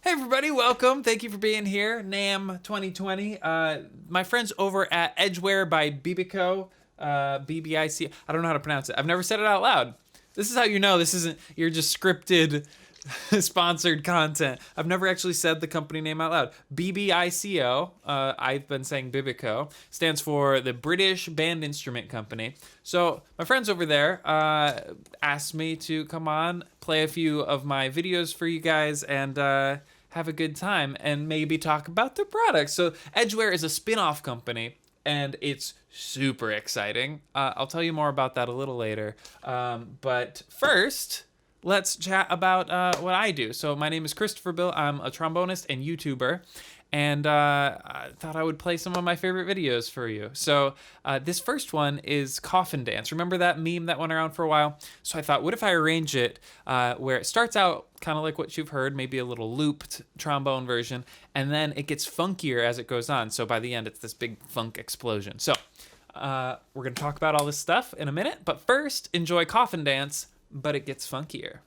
Hey everybody, welcome. Thank you for being here. NAMM 2020. My friends over at Edgware by Bibico, BBIC. I don't know how to pronounce it. I've never said it out loud. This is how you know this isn't you're just scripted sponsored content. I've never actually said the company name out loud. BBICO, I've been saying Bibico, stands for the British Band Instrument Company. So my friends over there asked me to come on, play a few of my videos for you guys, and have a good time and maybe talk about their products. So Edgware is a spin-off company, and it's super exciting. I'll tell you more about that a little later. But first, let's chat about what I do. So my name is Christopher Bill. I'm a trombonist and YouTuber, and I thought I would play some of my favorite videos for you. So this first one is Coffin Dance. Remember that meme that went around for a while? So I thought, what if I arrange it where it starts out kind of like what you've heard, maybe a little looped trombone version, and then it gets funkier as it goes on. So by the end, it's this big funk explosion. So we're going to talk about all this stuff in a minute, but first, enjoy Coffin Dance, but it gets funkier.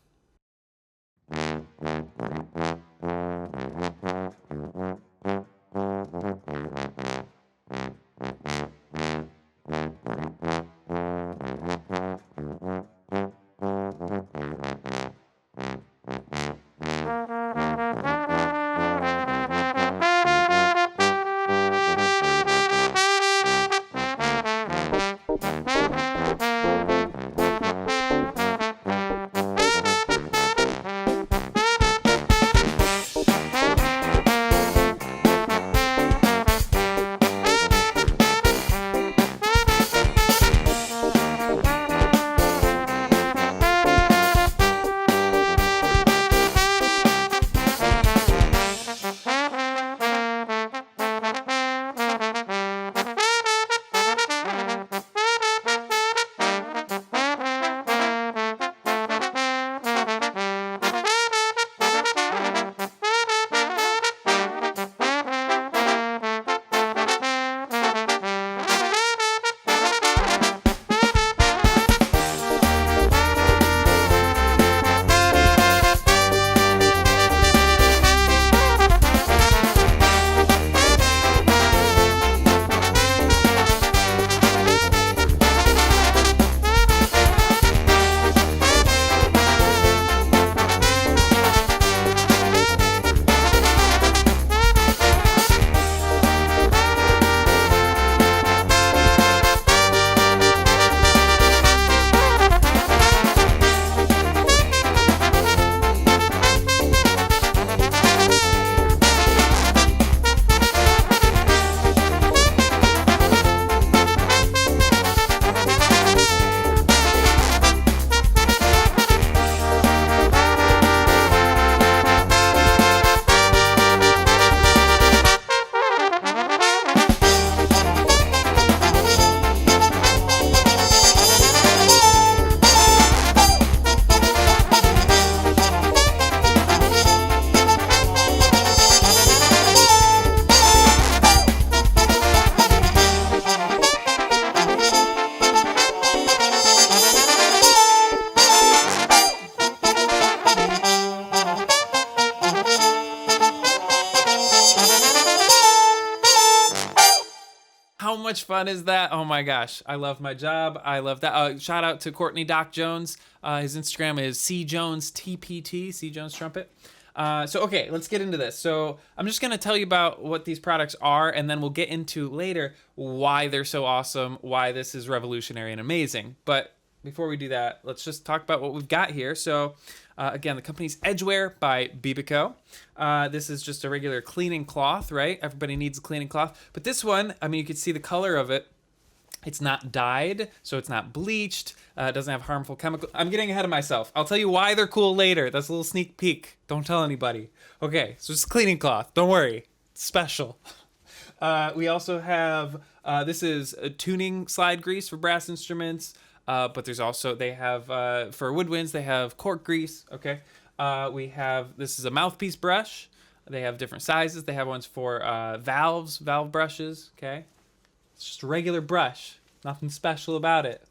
How much fun is that? Oh my gosh, I love my job. I love that. Shout out to Courtney Doc Jones. His Instagram is cjonestpt, C Jones Trumpet. Okay, let's get into this. So I'm just gonna tell you about what these products are, and then we'll get into later why they're so awesome, why this is revolutionary and amazing. But before we do that, let's just talk about what we've got here. So again, the company's Edgware by Bibico. This is just a regular cleaning cloth, right? Everybody needs a cleaning cloth. But this one, I mean, you can see the color of it. It's not dyed, so it's not bleached. It doesn't have harmful chemical. I'm getting ahead of myself. I'll tell you why they're cool later. That's a little sneak peek. Don't tell anybody. Okay, so it's a cleaning cloth. Don't worry. It's special. We also have, this is a tuning slide grease for brass instruments. But there's also, they have, for woodwinds, they have cork grease, okay? We have, this is a mouthpiece brush. They have different sizes. They have ones for valve brushes, okay? It's just a regular brush. Nothing special about it.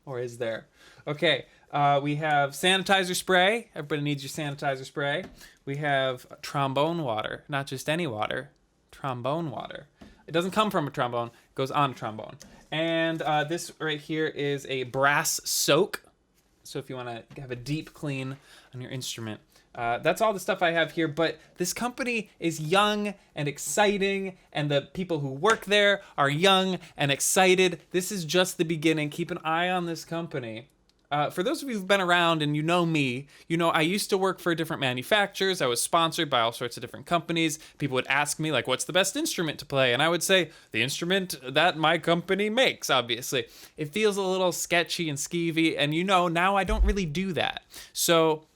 Or is there? Okay, We have sanitizer spray. Everybody needs your sanitizer spray. We have trombone water, not just any water, trombone water. It doesn't come from a trombone, it goes on a trombone. And this right here is a brass soak. So if you want to have a deep clean on your instrument. That's all the stuff I have here, but this company is young and exciting, and the people who work there are young and excited. This is just the beginning. Keep an eye on this company. For those of you who've been around and you know me, you know I used to work for different manufacturers. I was sponsored by all sorts of different companies. People would ask me, like, what's the best instrument to play? And I would say, the instrument that my company makes, obviously. It feels a little sketchy and skeevy, and you know, now I don't really do that. So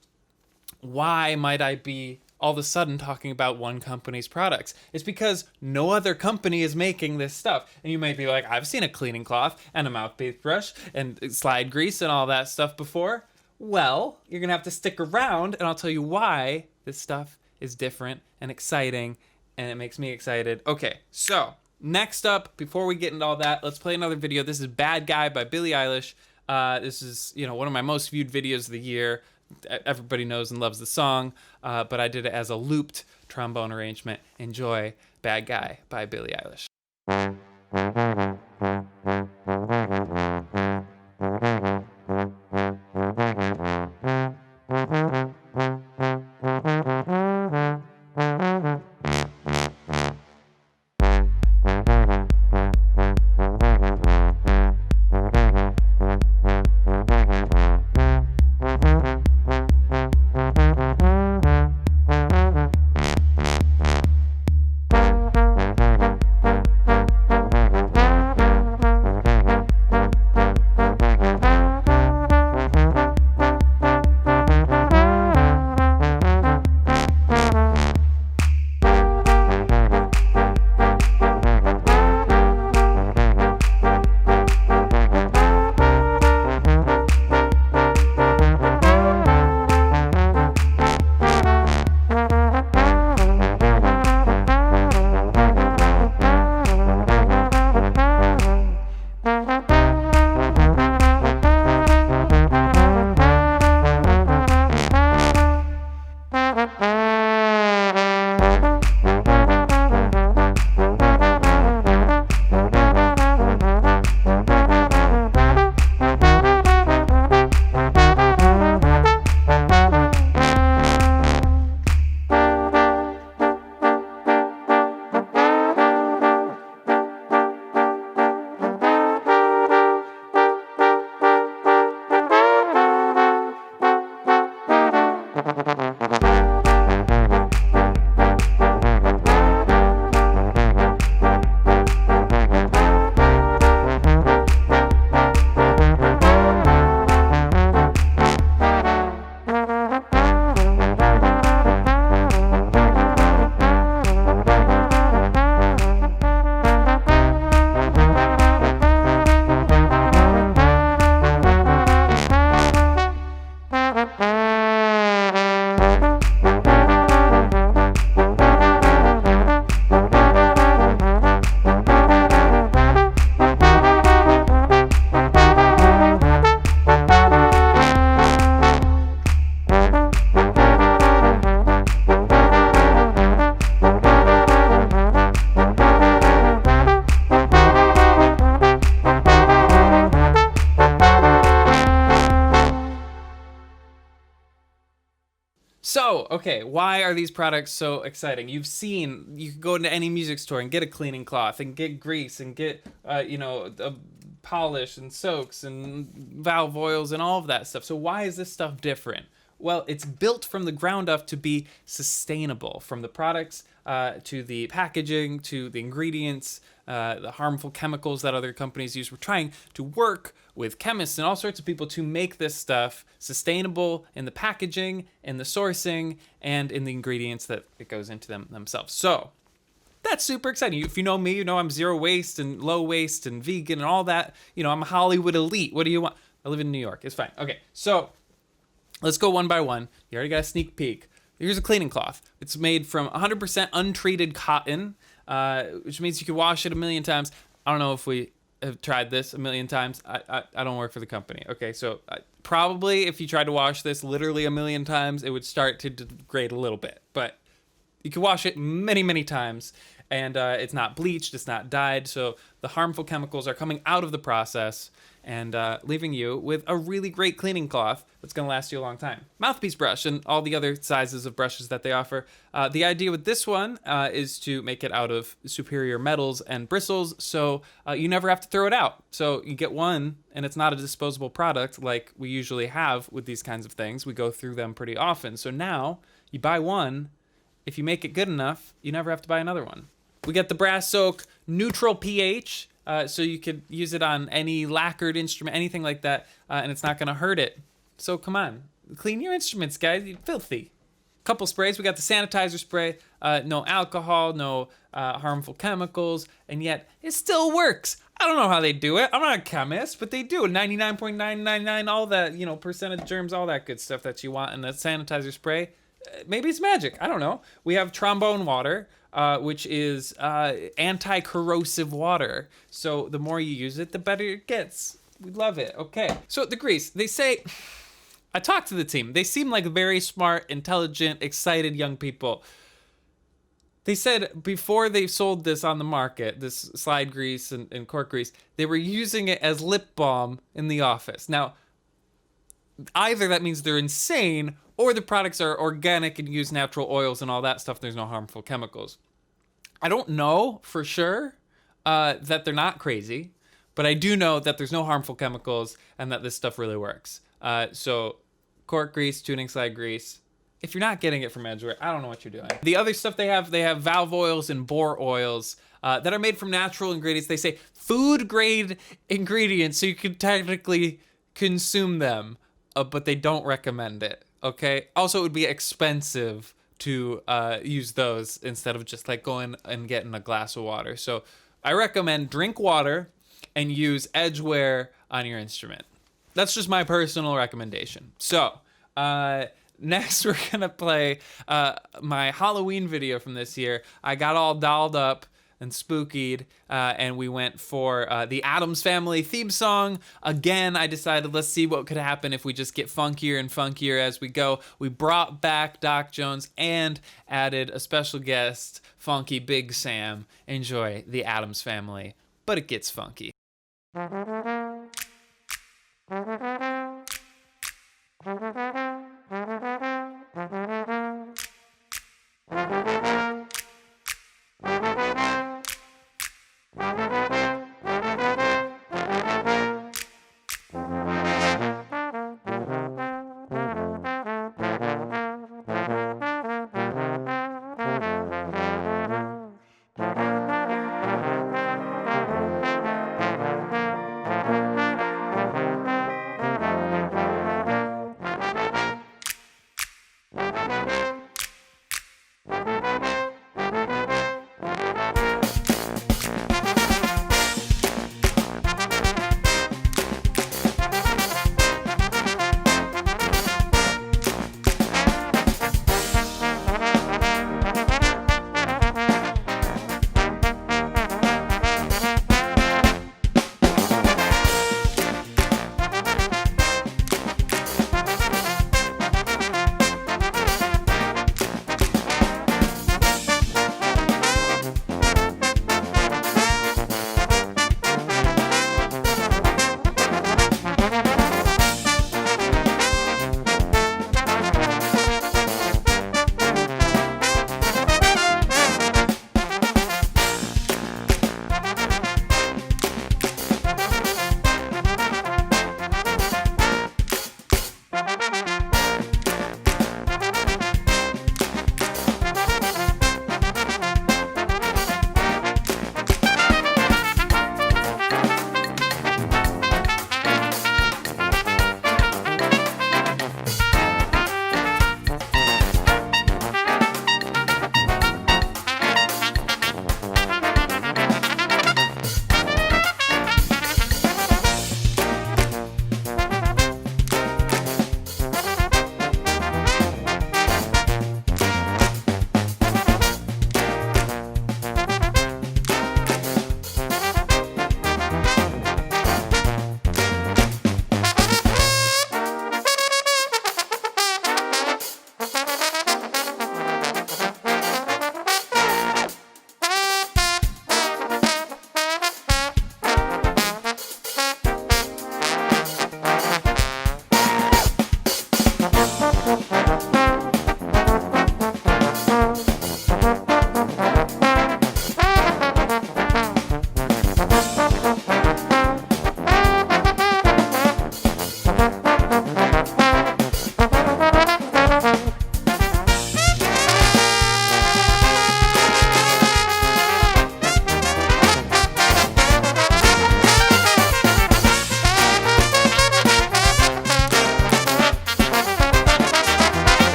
why might I be all of a sudden talking about one company's products? It's because no other company is making this stuff. And you might be like, I've seen a cleaning cloth and a mouthpiece brush and slide grease and all that stuff before. Well, you're gonna have to stick around and I'll tell you why this stuff is different and exciting, and it makes me excited. Okay, so next up, before we get into all that, let's play another video. This is Bad Guy by Billie Eilish. This is, you know, one of my most viewed videos of the year. Everybody knows and loves the song, but I did it as a looped trombone arrangement. Enjoy Bad Guy by Billie Eilish. So, okay, why are these products so exciting? You can go into any music store and get a cleaning cloth and get grease and get, polish and soaks and valve oils and all of that stuff. So why is this stuff different? Well, it's built from the ground up to be sustainable, from the products to the packaging to the ingredients, the harmful chemicals that other companies use. We're trying to work with chemists and all sorts of people to make this stuff sustainable in the packaging, in the sourcing, and in the ingredients that it goes into themselves. So that's super exciting. If you know me, you know I'm zero waste and low waste and vegan and all that. You know, I'm a Hollywood elite. What do you want? I live in New York. It's fine. Okay, so let's go one by one. You already got a sneak peek. Here's a cleaning cloth. It's made from 100% untreated cotton, which means you can wash it a million times. I don't know if we have tried this a million times. I don't work for the company. Okay, so Probably if you tried to wash this literally a million times, it would start to degrade a little bit. But you can wash it many, many times, and it's not bleached, it's not dyed, so the harmful chemicals are coming out of the process and leaving you with a really great cleaning cloth that's going to last you a long time. Mouthpiece brush and all the other sizes of brushes that they offer. The idea with this one is to make it out of superior metals and bristles, so you never have to throw it out. So you get one, and it's not a disposable product like we usually have with these kinds of things. We go through them pretty often. So now you buy one. If you make it good enough, you never have to buy another one. We get the Brass Soak neutral pH, so you could use it on any lacquered instrument, anything like that, and it's not gonna hurt it. So come on, clean your instruments, guys. You're filthy. Couple sprays. We got the sanitizer spray, no alcohol, no harmful chemicals, and yet it still works. I don't know how they do it. I'm not a chemist, but they do. 99.999, all that, percent of germs, all that good stuff that you want in a sanitizer spray. Maybe it's magic. I don't know. We have Trombone water, which is anti-corrosive water. So the more you use it, the better it gets. We love it. Okay. So the grease, they say, I talked to the team. They seem like very smart, intelligent, excited young people. They said before they sold this on the market, this slide grease and cork grease, they were using it as lip balm in the office. Now, either that means they're insane or the products are organic and use natural oils and all that stuff. There's no harmful chemicals. I don't know for sure that they're not crazy, but I do know that there's no harmful chemicals and that this stuff really works. So cork grease, tuning slide grease. If you're not getting it from Edgware, I don't know what you're doing. The other stuff they have valve oils and bore oils that are made from natural ingredients. They say food grade ingredients, so you can technically consume them, but they don't recommend it. Okay. Also, it would be expensive to use those instead of just like going and getting a glass of water. So I recommend drink water and use Edgware on your instrument. That's just my personal recommendation. So next we're gonna play my Halloween video from this year. I got all dolled up and spookied, and we went for the Addams Family theme song. Again, I decided let's see what could happen if we just get funkier and funkier as we go. We brought back Doc Jones and added a special guest, Funky Big Sam. Enjoy the Addams Family, but it gets funky.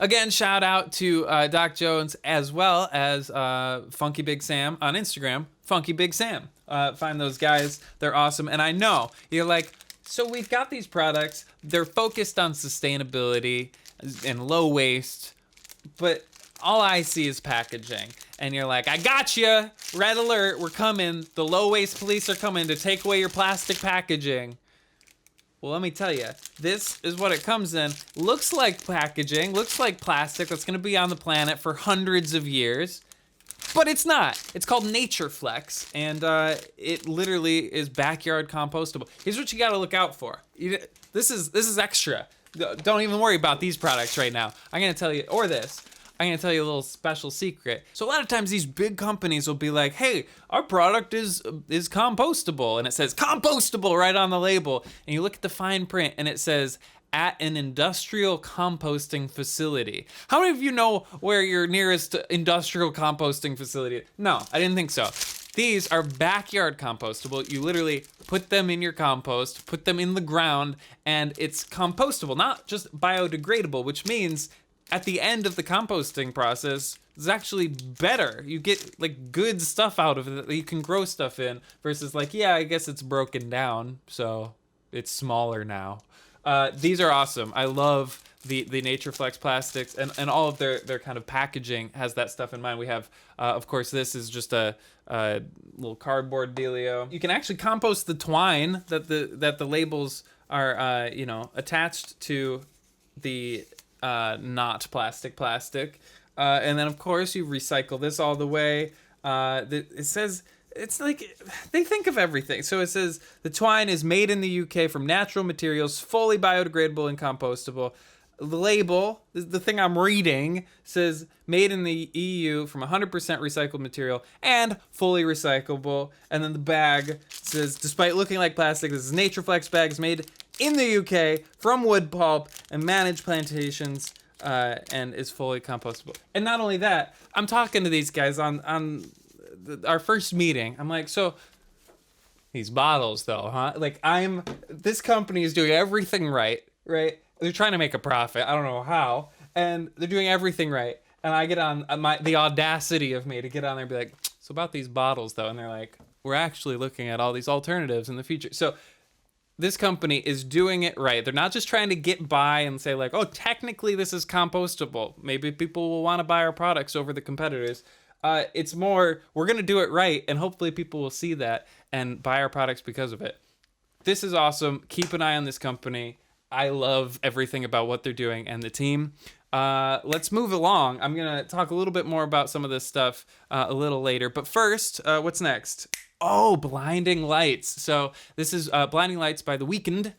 Again, shout out to Doc Jones as well as Funky Big Sam on Instagram, Funky Big Sam. Find those guys. They're awesome. And I know you're like, so we've got these products. They're focused on sustainability and low waste, but all I see is packaging. And you're like, I got you. Red alert. We're coming. The low waste police are coming to take away your plastic packaging. Well, let me tell you, this is what it comes in. Looks like packaging, looks like plastic that's gonna be on the planet for hundreds of years, but it's not. It's called Nature Flex, and it literally is backyard compostable. Here's what you gotta look out for. This is extra. Don't even worry about these products right now. I'm gonna tell you, or this. I'm gonna tell you a little special secret. So a lot of times these big companies will be like, hey, our product is compostable, and it says compostable right on the label. And you look at the fine print and it says at an industrial composting facility. How many of you know where your nearest industrial composting facility is? No, I didn't think so. These are backyard compostable. You literally put them in your compost, put them in the ground, and it's compostable, not just biodegradable, which means at the end of the composting process, it's actually better. You get like good stuff out of it that you can grow stuff in versus like, yeah, I guess it's broken down, so it's smaller now. These are awesome. I love the Nature Flex plastics and all of their kind of packaging has that stuff in mind. We have, of course, this is just a little cardboard dealio. You can actually compost the twine that the labels are, attached to the not plastic. And then of course you recycle this all the way. It says, it's like, they think of everything. So it says the twine is made in the UK from natural materials, fully biodegradable and compostable. The label, the thing I'm reading, says made in the EU from 100% recycled material and fully recyclable. And then the bag says, despite looking like plastic, this is Nature Flex bags made in the UK from wood pulp and managed plantations, and is fully compostable. And not only that, I'm talking to these guys on our first meeting. I'm like, so these bottles though, huh? Like this company is doing everything right? They're trying to make a profit. I don't know how, and they're doing everything right. And I get on the audacity of me to get on there and be like, so about these bottles though, and they're like, we're actually looking at all these alternatives in the future. So this company is doing it right. They're not just trying to get by and say like, oh, technically this is compostable. Maybe people will want to buy our products over the competitors. It's more, we're going to do it right, and hopefully people will see that and buy our products because of it. This is awesome. Keep an eye on this company. I love everything about what they're doing and the team. Let's move along. I'm going to talk a little bit more about some of this stuff a little later. But first, what's next? Oh, Blinding Lights. So this is Blinding Lights by The Weeknd,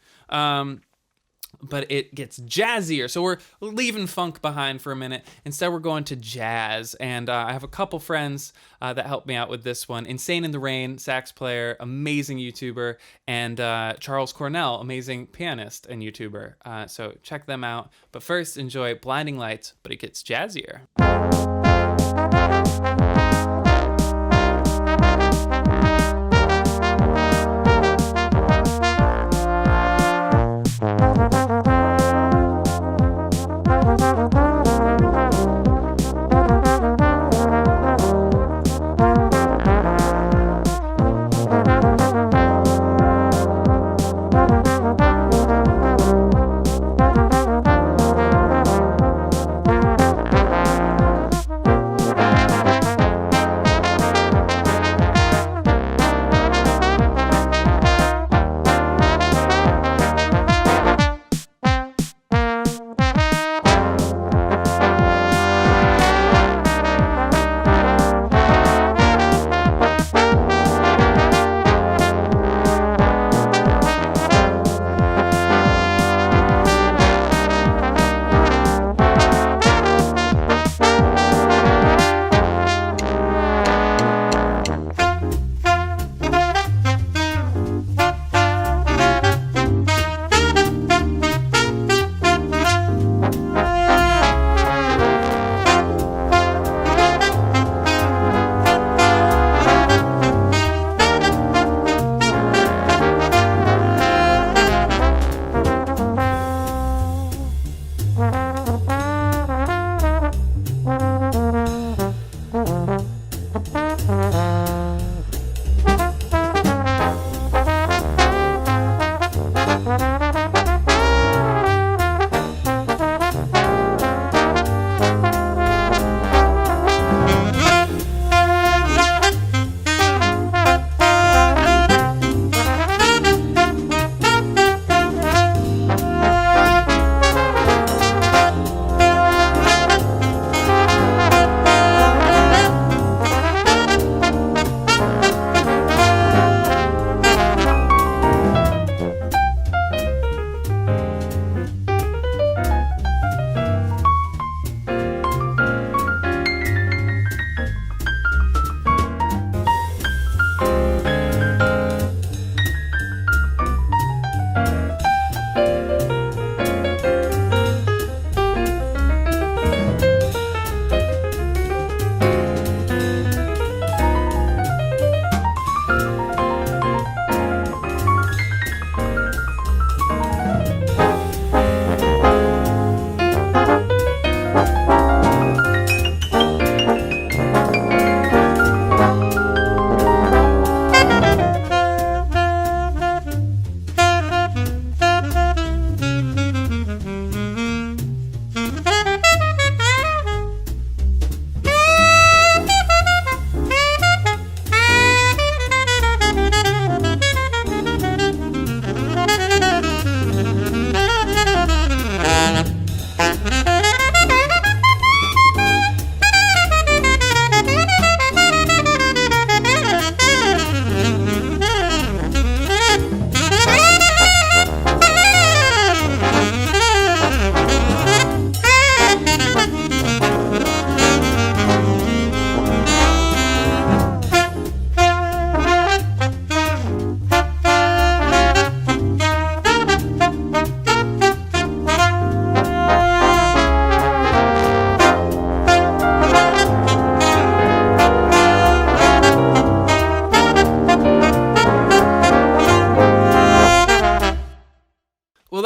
but it gets jazzier. So we're leaving funk behind for a minute. Instead, we're going to jazz. And I have a couple friends that helped me out with this one. Insane in the Rain, sax player, amazing YouTuber, and Charles Cornell, amazing pianist and YouTuber. So check them out. But first, enjoy Blinding Lights, but it gets jazzier.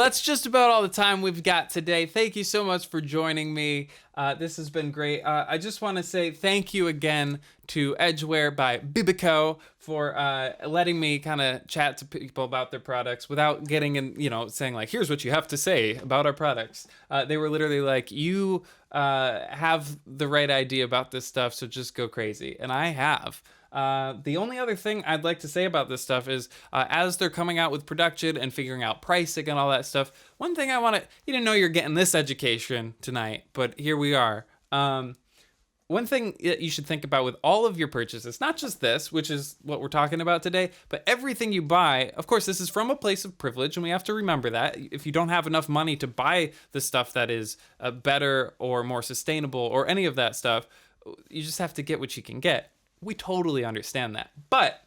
that's just about all the time we've got today. Thank you so much for joining me. This has been great. I just want to say thank you again to Edgware by Bibico for letting me kind of chat to people about their products without getting in, saying like, here's what you have to say about our products. They were literally like, you have the right idea about this stuff, so just go crazy. And I have. The only other thing I'd like to say about this stuff is as they're coming out with production and figuring out pricing and all that stuff, one thing I want to, you didn't know you're getting this education tonight, but here we are. One thing that you should think about with all of your purchases, not just this, which is what we're talking about today, but everything you buy, of course, this is from a place of privilege, and we have to remember that. If you don't have enough money to buy the stuff that is better or more sustainable or any of that stuff, you just have to get what you can get. We totally understand that. But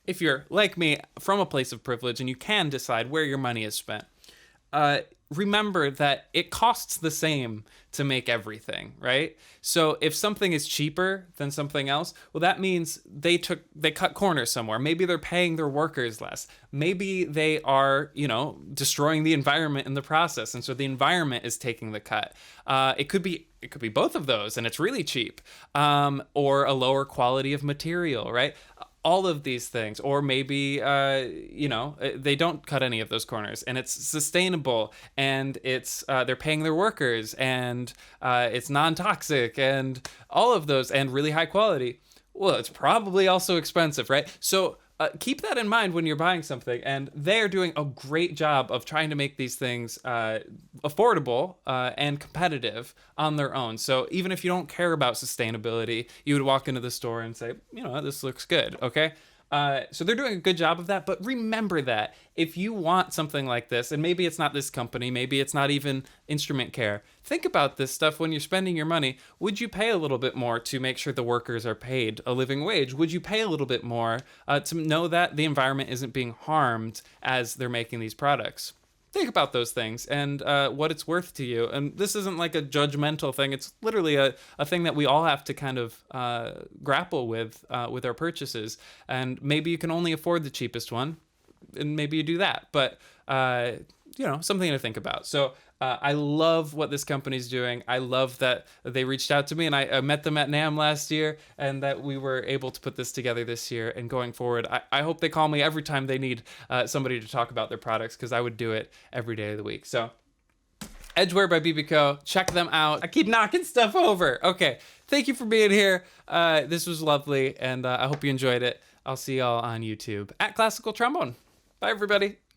if you're like me, from a place of privilege, and you can decide where your money is spent, remember that it costs the same to make everything, right? So if something is cheaper than something else, well, that means they cut corners somewhere. Maybe they're paying their workers less. Maybe they are, destroying the environment in the process, and so the environment is taking the cut. It could be both of those, and it's really cheap, or a lower quality of material, right? All of these things, or maybe they don't cut any of those corners, and it's sustainable, and it's they're paying their workers, and it's non-toxic, and all of those, and really high quality. Well, it's probably also expensive, right? So keep that in mind when you're buying something, and they're doing a great job of trying to make these things affordable and competitive on their own. So even if you don't care about sustainability, you would walk into the store and say, this looks good, okay? So they're doing a good job of that, but remember that if you want something like this, and maybe it's not this company, maybe it's not even Instrument Care, think about this stuff when you're spending your money. Would you pay a little bit more to make sure the workers are paid a living wage? Would you pay a little bit more to know that the environment isn't being harmed as they're making these products? Think about those things and what it's worth to you. And this isn't like a judgmental thing. It's literally a thing that we all have to kind of grapple with our purchases. And maybe you can only afford the cheapest one, and maybe you do that. But, something to think about. So I love what this company's doing. I love that they reached out to me, and I met them at NAMM last year, and that we were able to put this together this year. And going forward, I hope they call me every time they need somebody to talk about their products, because I would do it every day of the week. So Edgware by Bibico, check them out. I keep knocking stuff over. Okay, thank you for being here. This was lovely, and I hope you enjoyed it. I'll see y'all on YouTube at Classical Trombone. Bye, everybody.